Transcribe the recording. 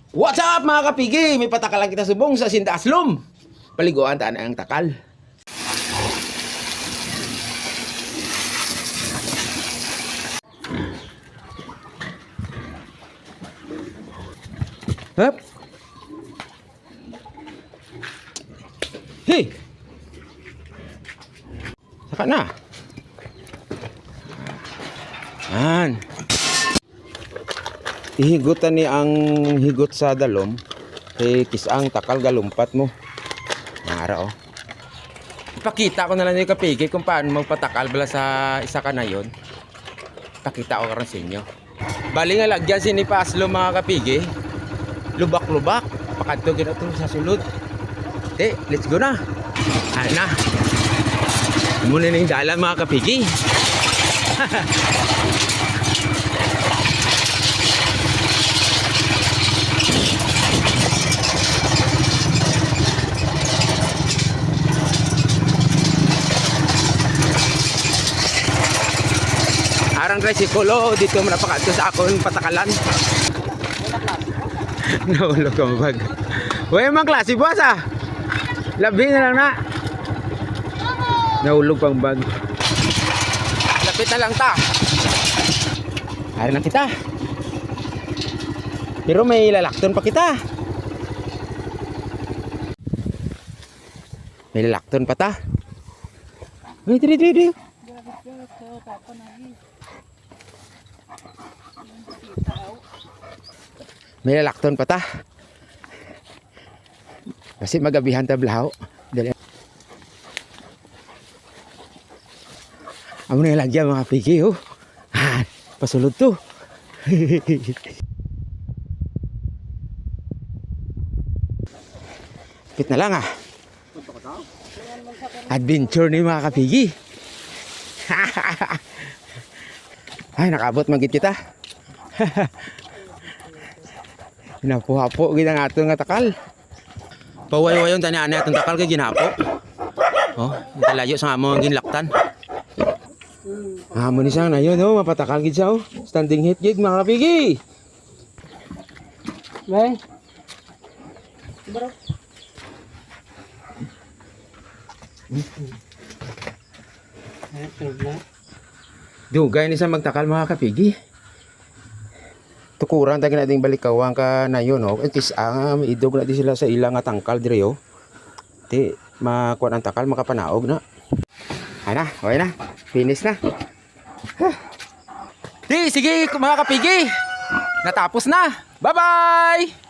What's up mga kapigi? May patakalan kita subong sa Sindaslom. Paliguan taan ang takal. Hop. Hey. Saka na. Yan. Ihigutan ni ang higot sa dalom. Kisang takal galumpat mo. Nara oh. Ipakita ko na lang yung kapigi kung paano magpatakal bala sa isa ka na yun. Pakita ko karon sa inyo. Bali nga lagyan sinipaslo mga kapigi. Lubak-lubak. Pakadto ginato sa sulod. Let's go na. Ay na. Muna na yung dalan mga kapigi. Arang resikulo dito mo napakadto sa akong patakalan. Nahulog ang bag. Uy, mang klase buwas ah. Labi na lang na. Nahulog pang bag. Lapit na lang ta. Ayaw na kita. Pero may lalakton pa kita. May lalakton pa ta. Wait. May lalakton pa ta. Kasi magabihan ta blaho. Dali. Amo na lagyan mga pigi oh. Pasulod to. Pit na lang ah. Adventure ni mga kapigi. Ay nakabot magit kita. Napuhapo gid ang aton nga takal. Paway-wayon tani ani atong takal kay ginapo. Oh, talayo sa among ginlaktan. Amo ni sang na yun oh, mapatakal gid siya oh. Standing hit gid mga kapigi. Bay. Bro. Dugay ni sa magtakal mga kapigi. Tukuran tagi nating balikawang ka na yun oh. Kisang idog na di sila sa ilang nga tangkal dire oh. Ti makuha ang takal makapanaog na. Ay na, okay na. Finish na. Di sige mga kapigi. Natapos na. Bye-bye.